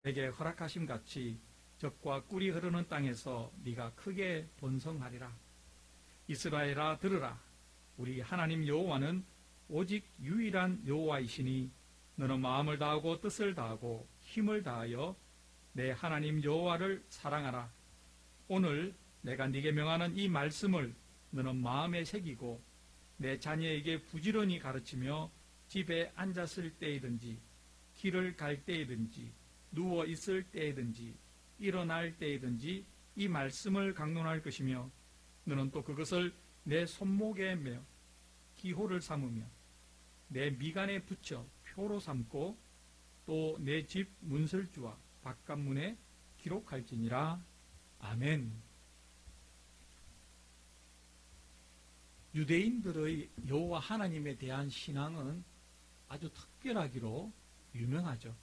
내게 허락하심 같이 젖과 꿀이 흐르는 땅에서 네가 크게 번성하리라. 이스라엘아 들으라. 우리 하나님 여호와는 오직 유일한 여호와이시니 너는 마음을 다하고 뜻을 다하고 힘을 다하여 내 하나님 여호와를 사랑하라. 오늘 내가 네게 명하는 이 말씀을 너는 마음에 새기고 내 자녀에게 부지런히 가르치며 집에 앉았을 때이든지 길을 갈 때이든지 누워 있을 때이든지 일어날 때이든지 이 말씀을 강론할 것이며 너는 또 그것을 내 손목에 매 기호를 삼으며 내 미간에 붙여 표로 삼고 또 내 집 문설주와 바깥문에 기록할지니라. 아멘. 유대인들의 여호와 하나님에 대한 신앙은 아주 특별하기로 유명하죠.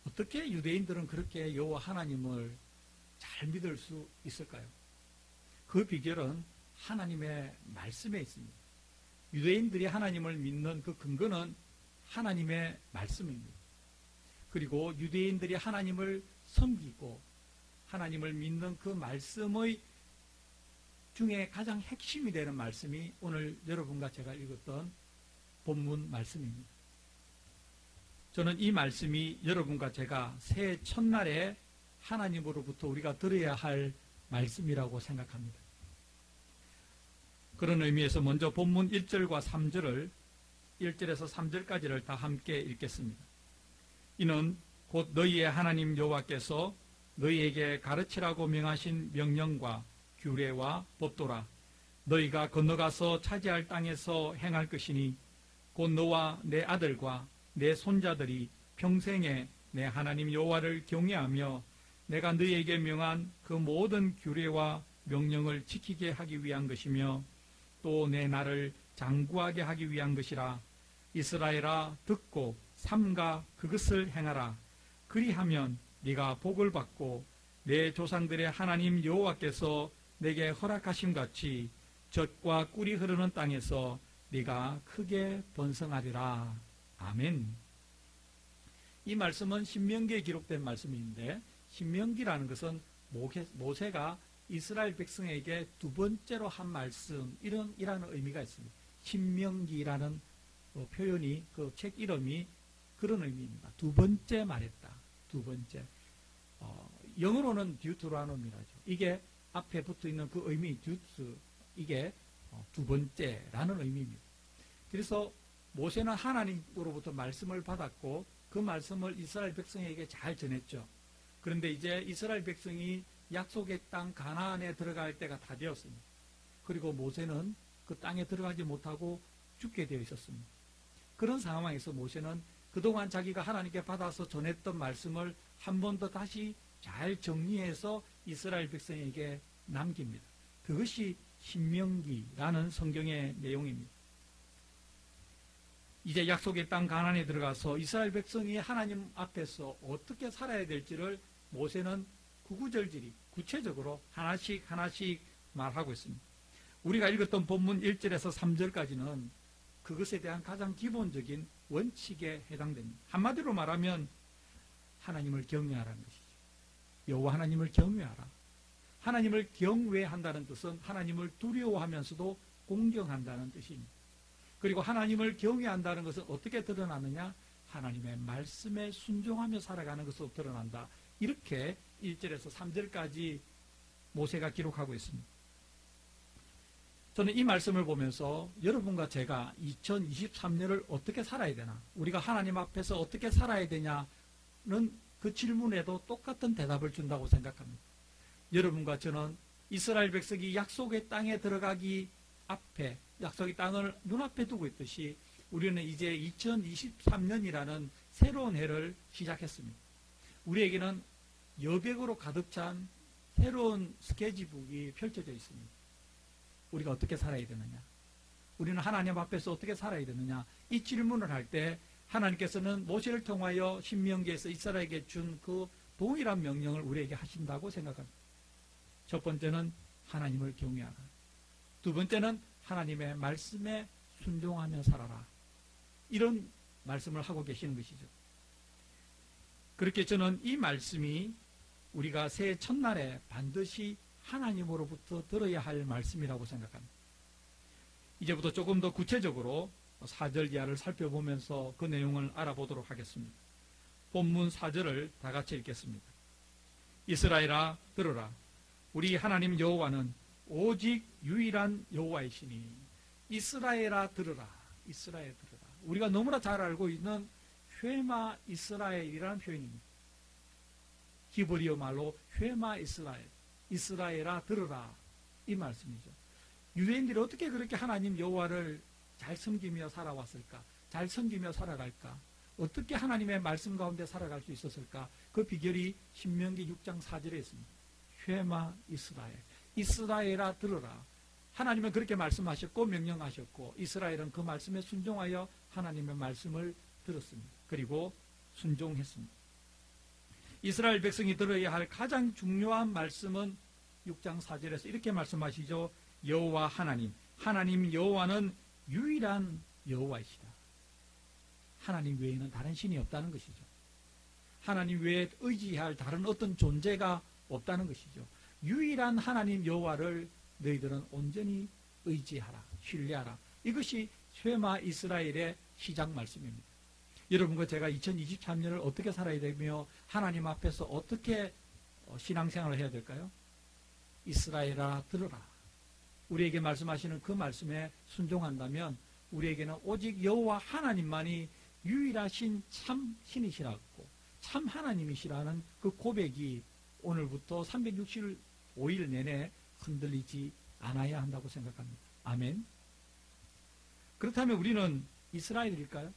어떻게 유대인들은 그렇게 여호와 하나님을 잘 믿을 수 있을까요? 그 비결은 하나님의 말씀에 있습니다. 유대인들이 하나님을 믿는 그 근거는 하나님의 말씀입니다. 그리고 유대인들이 하나님을 섬기고 하나님을 믿는 그 말씀의 중에 가장 핵심이 되는 말씀이 오늘 여러분과 제가 읽었던 본문 말씀입니다. 저는 이 말씀이 여러분과 제가 새해 첫날에 하나님으로부터 우리가 들어야 할 말씀이라고 생각합니다. 그런 의미에서 먼저 본문 1절과 3절을 1절에서 3절까지를 다 함께 읽겠습니다. 이는 곧 너희의 하나님 여호와께서 너희에게 가르치라고 명하신 명령과 규례와 법도라. 너희가 건너가서 차지할 땅에서 행할 것이니 곧 너와 내 아들과 내 손자들이 평생에 내 하나님 여호와를 경외하며 내가 너희에게 명한 그 모든 규례와 명령을 지키게 하기 위한 것이며 또 내 나를 장구하게 하기 위한 것이라. 이스라엘아 듣고 삼가 그것을 행하라. 그리하면 네가 복을 받고 내 조상들의 하나님 여호와께서 내게 허락하심 같이 젖과 꿀이 흐르는 땅에서 네가 크게 번성하리라. 아멘. 이 말씀은 신명기에 기록된 말씀인데 신명기라는 것은 모세가 이스라엘 백성에게 두 번째로 한 말씀 이라는 의미가 있습니다. 신명기라는 표현이 그 책 이름이 그런 의미입니다. 두 번째 말했다. 두 번째. 영어로는 듀트로노미라죠. 이게 앞에 붙어 있는 그 의미 듀트 이게 두 번째라는 의미입니다. 그래서 모세는 하나님으로부터 말씀을 받았고 그 말씀을 이스라엘 백성에게 잘 전했죠. 그런데 이제 이스라엘 백성이 약속의 땅 가나안에 들어갈 때가 다 되었습니다. 그리고 모세는 그 땅에 들어가지 못하고 죽게 되어 있었습니다. 그런 상황에서 모세는 그동안 자기가 하나님께 받아서 전했던 말씀을 한 번 더 다시 잘 정리해서 이스라엘 백성에게 남깁니다. 그것이 신명기라는 성경의 내용입니다. 이제 약속의 땅 가나안에 들어가서 이스라엘 백성이 하나님 앞에서 어떻게 살아야 될지를 모세는 구구절절히 구체적으로 하나씩 말하고 있습니다. 우리가 읽었던 본문 1절에서 3절까지는 그것에 대한 가장 기본적인 원칙에 해당됩니다. 한마디로 말하면 하나님을 경외하라는 것이죠. 여호와 하나님을 경외하라. 하나님을 경외한다는 뜻은 하나님을 두려워하면서도 공경한다는 뜻입니다. 그리고 하나님을 경외한다는 것은 어떻게 드러나느냐? 하나님의 말씀에 순종하며 살아가는 것으로 드러난다. 이렇게 1절에서 3절까지 모세가 기록하고 있습니다. 저는 이 말씀을 보면서 여러분과 제가 2023년을 어떻게 살아야 되나, 우리가 하나님 앞에서 어떻게 살아야 되냐는 그 질문에도 똑같은 대답을 준다고 생각합니다. 여러분과 저는 이스라엘 백성이 약속의 땅에 들어가기 앞에 약속의 땅을 눈앞에 두고 있듯이 우리는 이제 2023년이라는 새로운 해를 시작했습니다. 우리에게는 여백으로 가득 찬 새로운 스케치북이 펼쳐져 있습니다. 우리가 어떻게 살아야 되느냐? 우리는 하나님 앞에서 어떻게 살아야 되느냐? 이 질문을 할 때 하나님께서는 모세를 통하여 신명기에서 이스라엘에게 준 그 동일한 명령을 우리에게 하신다고 생각합니다. 첫 번째는 하나님을 경외하라. 두 번째는 하나님의 말씀에 순종하며 살아라. 이런 말씀을 하고 계시는 것이죠. 그렇게 저는 이 말씀이 우리가 새해 첫날에 반드시 하나님으로부터 들어야 할 말씀이라고 생각합니다. 이제부터 조금 더 구체적으로 4절 이하를 살펴보면서 그 내용을 알아보도록 하겠습니다. 본문 4절을 다 같이 읽겠습니다. 이스라엘아 들으라. 우리 하나님 여호와는 오직 유일한 여호와이시니. 이스라엘아 들으라. 이스라엘 들으라. 우리가 너무나 잘 알고 있는 쉐마 이스라엘이라는 표현입니다. 히브리어 말로 쉐마 이스라엘. 이스라엘아 들으라. 이 말씀이죠. 유대인들이 어떻게 그렇게 하나님 여호와를 잘 섬기며 살아왔을까? 잘 섬기며 살아갈까? 어떻게 하나님의 말씀 가운데 살아갈 수 있었을까? 그 비결이 신명기 6장 4절에 있습니다. 쉐마 이스라엘. 이스라엘아 들으라. 하나님은 그렇게 말씀하셨고 명령하셨고 이스라엘은 그 말씀에 순종하여 하나님의 말씀을 들었습니다. 그리고 순종했습니다. 이스라엘 백성이 들어야 할 가장 중요한 말씀은 6장 4절에서 이렇게 말씀하시죠. 여호와 하나님, 하나님 여호와는 유일한 여호와이시다. 하나님 외에는 다른 신이 없다는 것이죠. 하나님 외에 의지할 다른 어떤 존재가 없다는 것이죠. 유일한 하나님 여호와를 너희들은 온전히 의지하라, 신뢰하라. 이것이 쉐마 이스라엘의 시작 말씀입니다. 여러분과 제가 2023년을 어떻게 살아야 되며 하나님 앞에서 어떻게 신앙생활을 해야 될까요? 이스라엘아 들으라. 우리에게 말씀하시는 그 말씀에 순종한다면 우리에게는 오직 여호와 하나님만이 유일하신 참 신이시라고, 참 하나님이시라는 그 고백이 오늘부터 365일 내내 흔들리지 않아야 한다고 생각합니다. 아멘. 그렇다면 우리는 이스라엘일까요?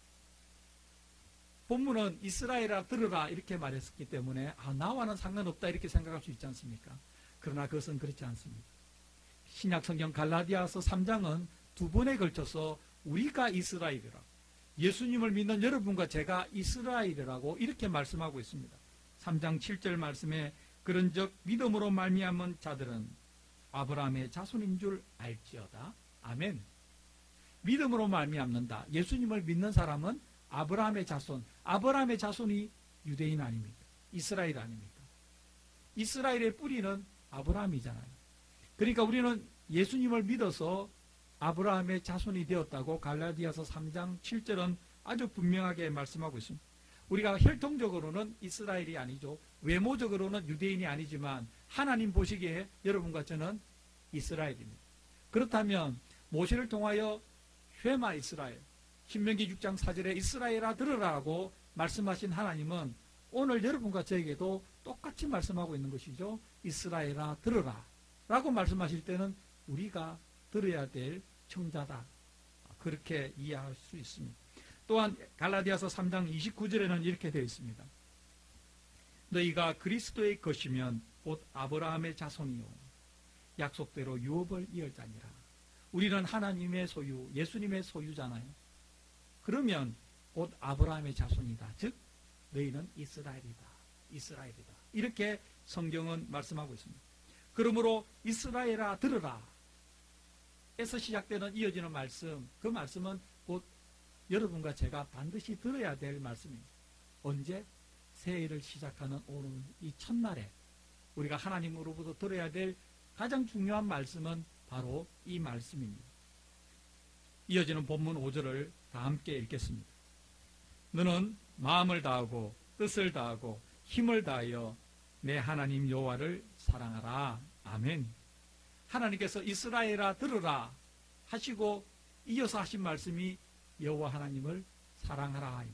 본문은 이스라엘아 들으라 이렇게 말했기 때문에 나와는 상관없다 이렇게 생각할 수 있지 않습니까? 그러나 그것은 그렇지 않습니다. 신약성경 갈라디아서 3장은 두 번에 걸쳐서 우리가 이스라엘이라, 예수님을 믿는 여러분과 제가 이스라엘이라고 이렇게 말씀하고 있습니다. 3장 7절 말씀에 그런즉 믿음으로 말미암은 자들은 아브라함의 자손인 줄 알지어다. 아멘. 믿음으로 말미암는다. 예수님을 믿는 사람은 아브라함의 자손, 아브라함의 자손이 유대인 아닙니까? 이스라엘 아닙니까? 이스라엘의 뿌리는 아브라함이잖아요. 그러니까 우리는 예수님을 믿어서 아브라함의 자손이 되었다고 갈라디아서 3장 7절은 아주 분명하게 말씀하고 있습니다. 우리가 혈통적으로는 이스라엘이 아니죠. 외모적으로는 유대인이 아니지만 하나님 보시기에 여러분과 저는 이스라엘입니다. 그렇다면 모세를 통하여 쉐마 이스라엘, 신명기 6장 4절에 이스라엘아 들으라고 말씀하신 하나님은 오늘 여러분과 저에게도 똑같이 말씀하고 있는 것이죠. 이스라엘아 들으라 라고 말씀하실 때는 우리가 들어야 될 청자다, 그렇게 이해할 수 있습니다. 또한 갈라디아서 3장 29절에는 이렇게 되어 있습니다. 너희가 그리스도의 것이면 곧 아브라함의 자손이요 약속대로 유업을 이을 자니라. 우리는 하나님의 소유, 예수님의 소유잖아요. 그러면 곧 아브라함의 자손이다. 즉 너희는 이스라엘이다. 이스라엘이다. 이렇게 성경은 말씀하고 있습니다. 그러므로 이스라엘아 들으라 에서 시작되는 이어지는 말씀, 그 말씀은 곧 여러분과 제가 반드시 들어야 될 말씀입니다. 언제? 새해를 시작하는 오늘 이 첫날에 우리가 하나님으로부터 들어야 될 가장 중요한 말씀은 바로 이 말씀입니다. 이어지는 본문 5절을 다 함께 읽겠습니다. 너는 마음을 다하고 뜻을 다하고 힘을 다하여 내 하나님 여호와를 사랑하라. 아멘. 하나님께서 이스라엘아 들으라 하시고 이어서 하신 말씀이 여호와 하나님을 사랑하라.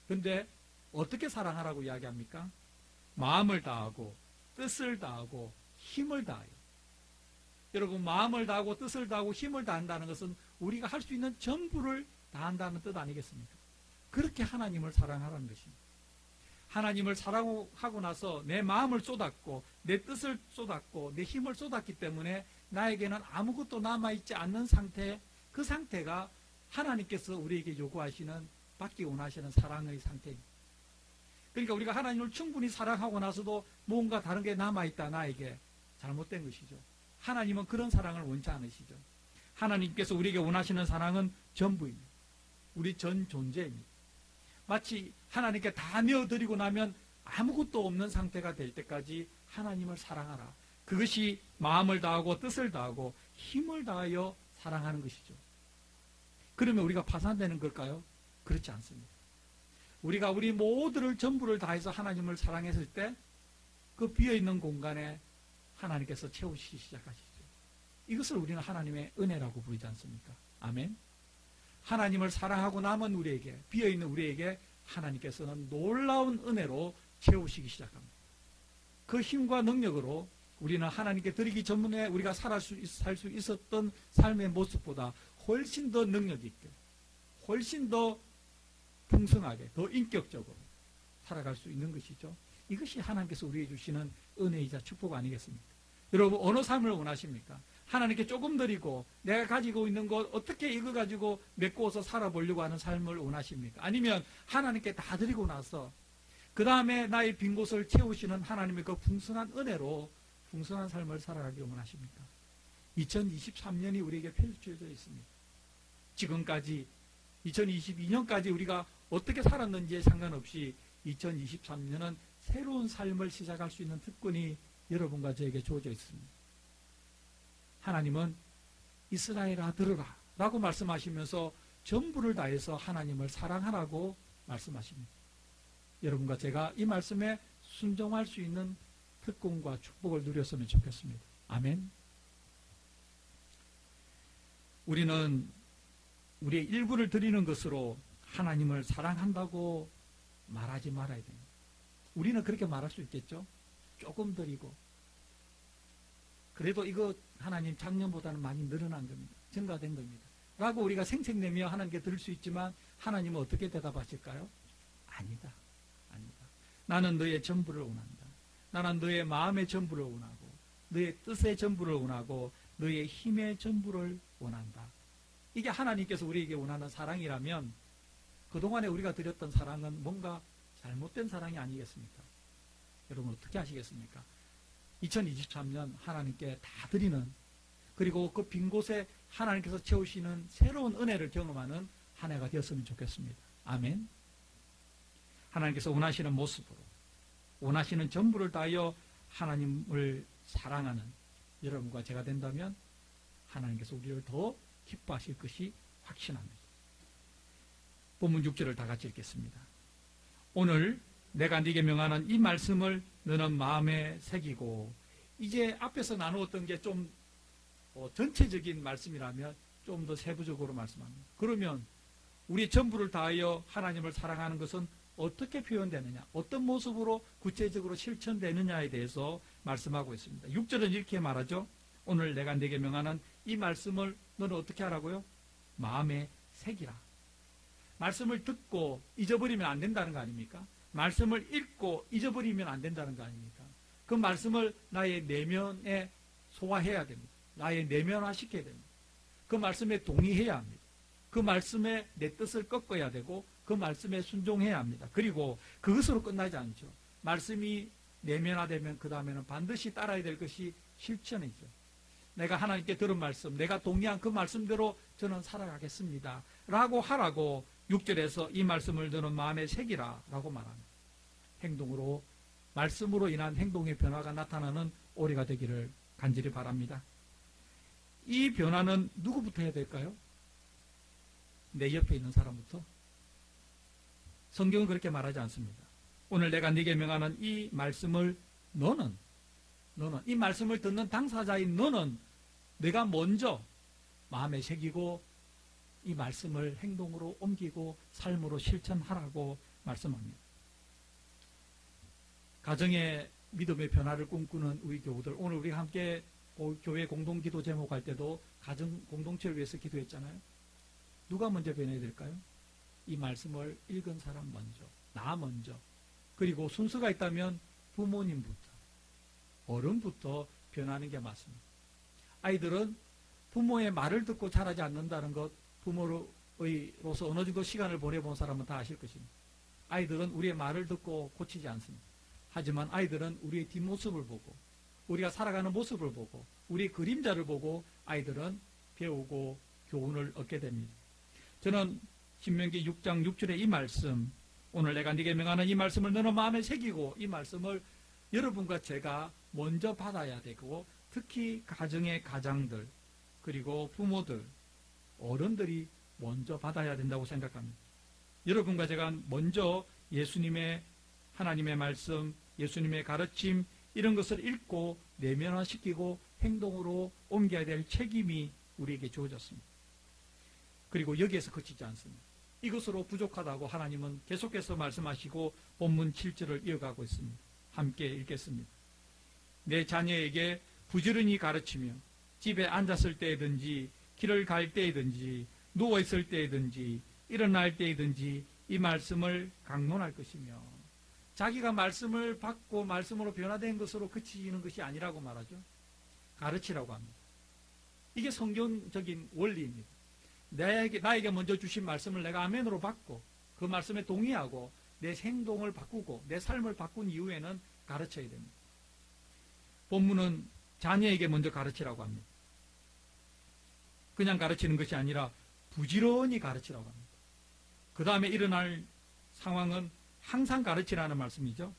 그런데 어떻게 사랑하라고 이야기합니까? 마음을 다하고 뜻을 다하고 힘을 다하여. 여러분, 마음을 다하고 뜻을 다하고 힘을 다한다는 것은 우리가 할 수 있는 전부를 다한다는 뜻 아니겠습니까? 그렇게 하나님을 사랑하라는 것입니다. 하나님을 사랑하고 나서 내 마음을 쏟았고 내 뜻을 쏟았고 내 힘을 쏟았기 때문에 나에게는 아무것도 남아있지 않는 상태, 그 상태가 하나님께서 우리에게 요구하시는, 받기 원하시는 사랑의 상태입니다. 그러니까 우리가 하나님을 충분히 사랑하고 나서도 뭔가 다른 게 남아있다, 나에게. 잘못된 것이죠. 하나님은 그런 사랑을 원치 않으시죠. 하나님께서 우리에게 원하시는 사랑은 전부입니다. 우리 전 존재입니다. 마치 하나님께 다 내어드리고 나면 아무것도 없는 상태가 될 때까지 하나님을 사랑하라. 그것이 마음을 다하고 뜻을 다하고 힘을 다하여 사랑하는 것이죠. 그러면 우리가 파산되는 걸까요? 그렇지 않습니다. 우리가 우리 모두를 전부를 다해서 하나님을 사랑했을 때 그 비어있는 공간에 하나님께서 채우시기 시작하시죠. 이것을 우리는 하나님의 은혜라고 부르지 않습니까? 아멘. 하나님을 사랑하고 남은 우리에게, 비어있는 우리에게 하나님께서는 놀라운 은혜로 채우시기 시작합니다. 그 힘과 능력으로 우리는 하나님께 드리기 전에 우리가 살 수 있었던 삶의 모습보다 훨씬 더 능력 있게, 훨씬 더 풍성하게, 더 인격적으로 살아갈 수 있는 것이죠. 이것이 하나님께서 우리에게 주시는 은혜이자 축복 아니겠습니까? 여러분, 어느 삶을 원하십니까? 하나님께 조금 드리고 내가 가지고 있는 것 어떻게 이거 가지고 메꾸어서 살아보려고 하는 삶을 원하십니까? 아니면 하나님께 다 드리고 나서 그 다음에 나의 빈 곳을 채우시는 하나님의 그 풍성한 은혜로 풍성한 삶을 살아가기를 원하십니까? 2023년이 우리에게 펼쳐져 있습니다. 지금까지 2022년까지 우리가 어떻게 살았는지에 상관없이 2023년은 새로운 삶을 시작할 수 있는 특권이 여러분과 저에게 주어져 있습니다. 하나님은 이스라엘아 들으라 라고 말씀하시면서 전부를 다해서 하나님을 사랑하라고 말씀하십니다. 여러분과 제가 이 말씀에 순종할 수 있는 특권과 축복을 누렸으면 좋겠습니다. 아멘. 우리는 우리의 일부를 드리는 것으로 하나님을 사랑한다고 말하지 말아야 됩니다. 우리는 그렇게 말할 수 있겠죠? 조금 드리고 그래도 이거 하나님 작년보다는 많이 늘어난 겁니다. 증가된 겁니다. 라고 우리가 생색내며 하나님께 드릴 수 있지만 하나님은 어떻게 대답하실까요? 아니다. 아니다. 나는 너의 전부를 원한다. 나는 너의 마음의 전부를 원하고 너의 뜻의 전부를 원하고 너의 힘의 전부를 원한다. 이게 하나님께서 우리에게 원하는 사랑이라면 그동안에 우리가 드렸던 사랑은 뭔가 잘못된 사랑이 아니겠습니까? 여러분 어떻게 하시겠습니까? 2023년 하나님께 다 드리는, 그리고 그 빈 곳에 하나님께서 채우시는 새로운 은혜를 경험하는 한 해가 되었으면 좋겠습니다. 아멘. 하나님께서 원하시는 모습으로, 원하시는 전부를 다하여 하나님을 사랑하는 여러분과 제가 된다면 하나님께서 우리를 더 기뻐하실 것이 확신합니다. 본문 6절을 다 같이 읽겠습니다. 오늘 내가 네게 명하는 이 말씀을 너는 마음에 새기고, 이제 앞에서 나누었던 게 좀 전체적인 말씀이라면 좀 더 세부적으로 말씀합니다. 그러면 우리 전부를 다하여 하나님을 사랑하는 것은 어떻게 표현되느냐, 어떤 모습으로 구체적으로 실천되느냐에 대해서 말씀하고 있습니다. 6절은 이렇게 말하죠. 오늘 내가 네게 명하는 이 말씀을 너는 어떻게 하라고요? 마음에 새기라. 말씀을 듣고 잊어버리면 안 된다는 거 아닙니까? 말씀을 읽고 잊어버리면 안 된다는 거 아닙니까? 그 말씀을 나의 내면에 소화해야 됩니다. 나의 내면화 시켜야 됩니다. 그 말씀에 동의해야 합니다. 그 말씀에 내 뜻을 꺾어야 되고 그 말씀에 순종해야 합니다. 그리고 그것으로 끝나지 않죠. 말씀이 내면화되면 그 다음에는 반드시 따라야 될 것이 실천이죠. 내가 하나님께 들은 말씀, 내가 동의한 그 말씀대로 저는 살아가겠습니다 라고 하라고 6절에서 이 말씀을 너는 마음에 새기라 라고 말합니다. 행동으로, 말씀으로 인한 행동의 변화가 나타나는 올해가 되기를 간절히 바랍니다. 이 변화는 누구부터 해야 될까요? 내 옆에 있는 사람부터? 성경은 그렇게 말하지 않습니다. 오늘 내가 네게 명하는 이 말씀을 너는 이 말씀을 듣는 당사자인 너는 내가 먼저 마음에 새기고 이 말씀을 행동으로 옮기고 삶으로 실천하라고 말씀합니다. 가정의 믿음의 변화를 꿈꾸는 우리 교우들, 오늘 우리 함께 교회 공동기도 제목할 때도 가정 공동체를 위해서 기도했잖아요. 누가 먼저 변해야 될까요? 이 말씀을 읽은 사람 먼저, 나 먼저, 그리고 순서가 있다면 부모님부터, 어른부터 변하는 게 맞습니다. 아이들은 부모의 말을 듣고 자라지 않는다는 것, 부모로서 어느 정도 시간을 보내본 사람은 다 아실 것입니다. 아이들은 우리의 말을 듣고 고치지 않습니다. 하지만 아이들은 우리의 뒷모습을 보고, 우리가 살아가는 모습을 보고, 우리의 그림자를 보고 아이들은 배우고 교훈을 얻게 됩니다. 저는 신명기 6장 6절의 이 말씀, 오늘 내가 네게 명하는 이 말씀을 너는 마음에 새기고 이 말씀을 여러분과 제가 먼저 받아야 되고 특히 가정의 가장들 그리고 부모들 어른들이 먼저 받아야 된다고 생각합니다. 여러분과 제가 먼저 예수님의 하나님의 말씀, 예수님의 가르침 이런 것을 읽고 내면화시키고 행동으로 옮겨야 될 책임이 우리에게 주어졌습니다. 그리고 여기에서 그치지 않습니다. 이것으로 부족하다고 하나님은 계속해서 말씀하시고 본문 7절을 이어가고 있습니다. 함께 읽겠습니다. 내 자녀에게 부지런히 가르치며 집에 앉았을 때든지 길을 갈 때든지 누워있을 때든지 일어날 때든지 이 말씀을 강론할 것이며 자기가 말씀을 받고 말씀으로 변화된 것으로 그치는 것이 아니라고 말하죠. 가르치라고 합니다. 이게 성경적인 원리입니다. 나에게 먼저 주신 말씀을 내가 아멘으로 받고 그 말씀에 동의하고 내 행동을 바꾸고 내 삶을 바꾼 이후에는 가르쳐야 됩니다. 본문은 자녀에게 먼저 가르치라고 합니다. 그냥 가르치는 것이 아니라 부지런히 가르치라고 합니다. 그 다음에 일어날 상황은 항상 가르치라는 말씀이죠.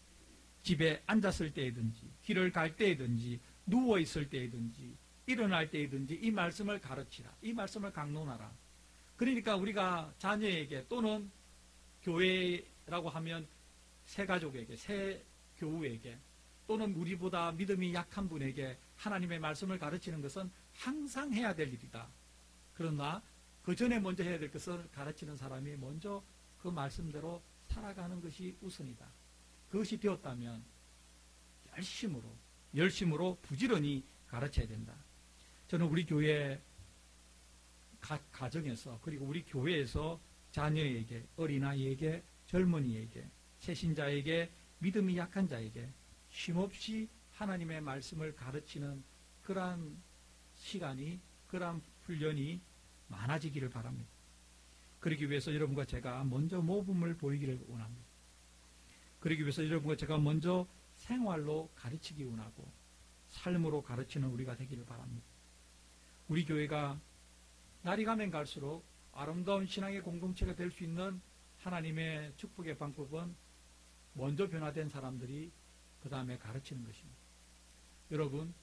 집에 앉았을 때든지 길을 갈 때든지 누워있을 때든지 일어날 때든지 이 말씀을 가르치라. 이 말씀을 강론하라. 그러니까 우리가 자녀에게 또는 교회라고 하면 새 가족에게, 새 교우에게 또는 우리보다 믿음이 약한 분에게 하나님의 말씀을 가르치는 것은 항상 해야 될 일이다. 그러나 그 전에 먼저 해야 될 것을 가르치는 사람이 먼저 그 말씀대로 살아가는 것이 우선이다. 그것이 되었다면 열심으로 부지런히 가르쳐야 된다. 저는 우리 교회 가정에서 그리고 우리 교회에서 자녀에게, 어린아이에게, 젊은이에게, 새신자에게, 믿음이 약한 자에게 쉼없이 하나님의 말씀을 가르치는 그러한 시간이, 그러한 훈련이 많아지기를 바랍니다. 그러기 위해서 여러분과 제가 먼저 모범을 보이기를 원합니다. 그러기 위해서 여러분과 제가 먼저 생활로 가르치기 원하고 삶으로 가르치는 우리가 되기를 바랍니다. 우리 교회가 날이 가면 갈수록 아름다운 신앙의 공동체가 될 수 있는 하나님의 축복의 방법은 먼저 변화된 사람들이 그 다음에 가르치는 것입니다. 여러분,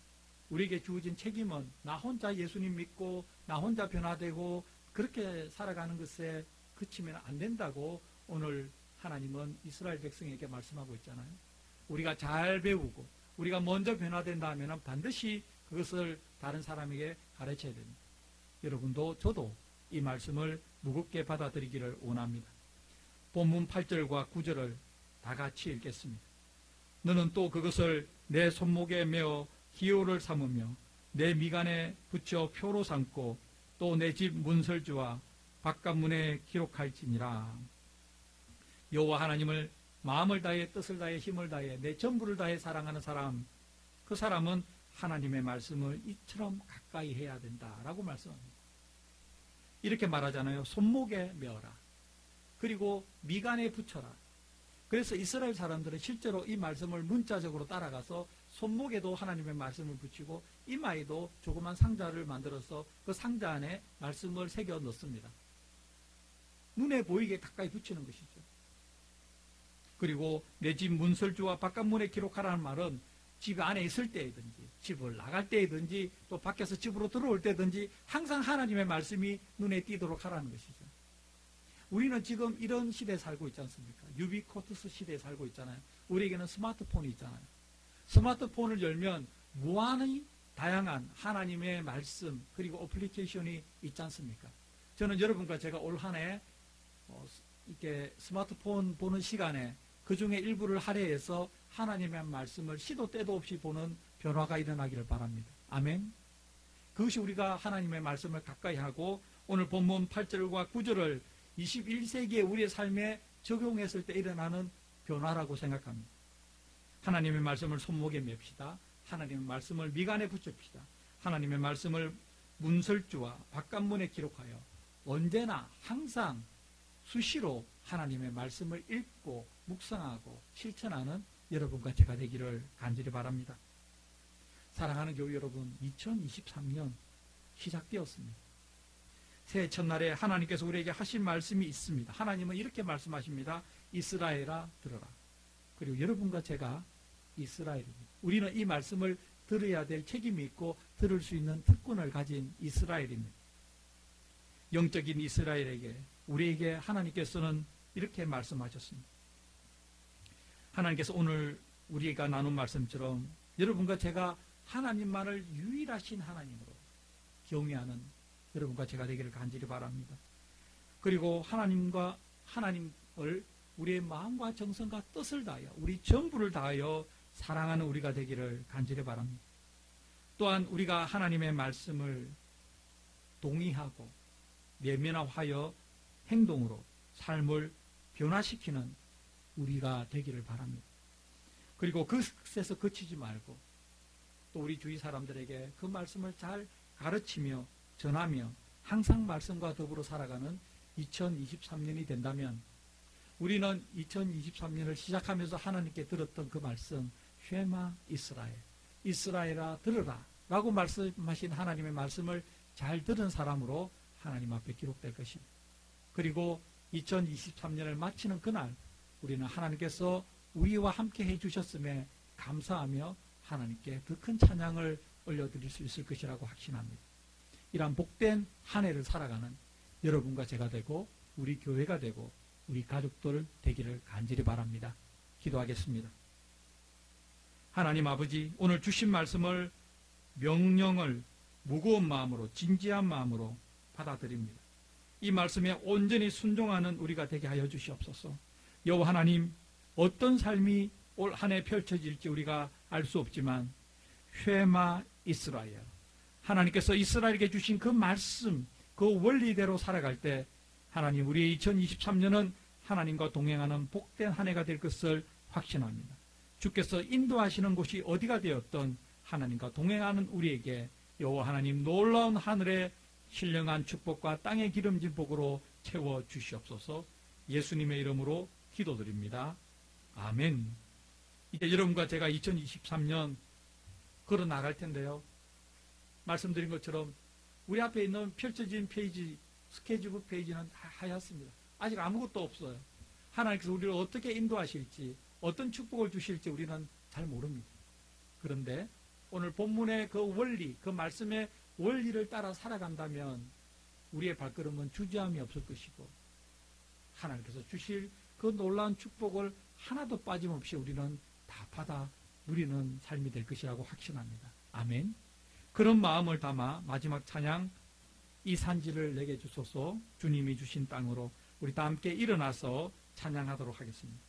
우리에게 주어진 책임은 나 혼자 예수님 믿고 나 혼자 변화되고 그렇게 살아가는 것에 그치면 안 된다고 오늘 하나님은 이스라엘 백성에게 말씀하고 있잖아요. 우리가 잘 배우고 우리가 먼저 변화된다면 반드시 그것을 다른 사람에게 가르쳐야 됩니다. 여러분도 저도 이 말씀을 무겁게 받아들이기를 원합니다. 본문 8절과 9절을 다 같이 읽겠습니다. 너는 또 그것을 내 손목에 메어 기호를 삼으며 내 미간에 붙여 표로 삼고 또 내 집 문설주와 바깥문에 기록할지니라. 여호와 하나님을 마음을 다해 뜻을 다해 힘을 다해 내 전부를 다해 사랑하는 사람, 그 사람은 하나님의 말씀을 이처럼 가까이 해야 된다라고 말씀합니다. 이렇게 말하잖아요. 손목에 메어라. 그리고 미간에 붙여라. 그래서 이스라엘 사람들은 실제로 이 말씀을 문자적으로 따라가서 손목에도 하나님의 말씀을 붙이고 이마에도 조그만 상자를 만들어서 그 상자 안에 말씀을 새겨 넣습니다. 눈에 보이게 가까이 붙이는 것이죠. 그리고 내 집 문설주와 바깥문에 기록하라는 말은 집 안에 있을 때이든지 집을 나갈 때이든지 또 밖에서 집으로 들어올 때든지 항상 하나님의 말씀이 눈에 띄도록 하라는 것이죠. 우리는 지금 이런 시대에 살고 있지 않습니까? 유비코투스 시대에 살고 있잖아요. 우리에게는 스마트폰이 있잖아요. 스마트폰을 열면 무한히 다양한 하나님의 말씀 그리고 어플리케이션이 있지 않습니까? 저는 여러분과 제가 올 한 해 이렇게 스마트폰 보는 시간에 그 중에 일부를 할애해서 하나님의 말씀을 시도 때도 없이 보는 변화가 일어나기를 바랍니다. 아멘. 그것이 우리가 하나님의 말씀을 가까이 하고 오늘 본문 8절과 9절을 21세기의 우리의 삶에 적용했을 때 일어나는 변화라고 생각합니다. 하나님의 말씀을 손목에 맵시다. 하나님의 말씀을 미간에 붙입시다. 하나님의 말씀을 문설주와 바깥문에 기록하여 언제나 항상 수시로 하나님의 말씀을 읽고 묵상하고 실천하는 여러분과 제가 되기를 간절히 바랍니다. 사랑하는 교회 여러분, 2023년 시작되었습니다. 새해 첫날에 하나님께서 우리에게 하신 말씀이 있습니다. 하나님은 이렇게 말씀하십니다. 이스라엘아 들어라. 그리고 여러분과 제가 이스라엘입니다. 우리는 이 말씀을 들어야 될 책임이 있고 들을 수 있는 특권을 가진 이스라엘입니다. 영적인 이스라엘에게, 우리에게 하나님께서는 이렇게 말씀하셨습니다. 하나님께서 오늘 우리가 나눈 말씀처럼 여러분과 제가 하나님만을 유일하신 하나님으로 경외하는 여러분과 제가 되기를 간절히 바랍니다. 그리고 하나님을 우리의 마음과 정성과 뜻을 다하여, 우리 전부를 다하여 사랑하는 우리가 되기를 간절히 바랍니다. 또한 우리가 하나님의 말씀을 동의하고 내면화하여 행동으로 삶을 변화시키는 우리가 되기를 바랍니다. 그리고 그것에서 그치지 말고 또 우리 주위 사람들에게 그 말씀을 잘 가르치며 전하며 항상 말씀과 더불어 살아가는 2023년이 된다면, 우리는 2023년을 시작하면서 하나님께 들었던 그 말씀, 쉐마 이스라엘, 이스라엘아 들으라 라고 말씀하신 하나님의 말씀을 잘 들은 사람으로 하나님 앞에 기록될 것입니다. 그리고 2023년을 마치는 그날 우리는 하나님께서 우리와 함께 해주셨음에 감사하며 하나님께 더 큰 찬양을 올려드릴 수 있을 것이라고 확신합니다. 이러한 복된 한 해를 살아가는 여러분과 제가 되고 우리 교회가 되고 우리 가족들 되기를 간절히 바랍니다. 기도하겠습니다. 하나님 아버지, 오늘 주신 말씀을 명령을 무거운 마음으로, 진지한 마음으로 받아들입니다. 이 말씀에 온전히 순종하는 우리가 되게 하여 주시옵소서. 여호와 하나님, 어떤 삶이 올 한 해 펼쳐질지 우리가 알 수 없지만 쉐마 이스라엘, 하나님께서 이스라엘에게 주신 그 말씀, 그 원리대로 살아갈 때 하나님, 우리의 2023년은 하나님과 동행하는 복된 한 해가 될 것을 확신합니다. 주께서 인도하시는 곳이 어디가 되었던 하나님과 동행하는 우리에게 여호와 하나님 놀라운 하늘의 신령한 축복과 땅의 기름진 복으로 채워 주시옵소서. 예수님의 이름으로 기도드립니다. 아멘. 이제 여러분과 제가 2023년 걸어 나갈 텐데요. 말씀드린 것처럼 우리 앞에 있는 펼쳐진 페이지, 스케줄북 페이지는 다 하얗습니다. 아직 아무것도 없어요. 하나님께서 우리를 어떻게 인도하실지, 어떤 축복을 주실지 우리는 잘 모릅니다. 그런데 오늘 본문의 그 원리, 그 말씀의 원리를 따라 살아간다면 우리의 발걸음은 주저함이 없을 것이고 하나님께서 주실 그 놀라운 축복을 하나도 빠짐없이 우리는 다 받아 누리는 삶이 될 것이라고 확신합니다. 아멘. 그런 마음을 담아 마지막 찬양, 이 산지를 내게 주소서, 주님이 주신 땅으로 우리 다 함께 일어나서 찬양하도록 하겠습니다.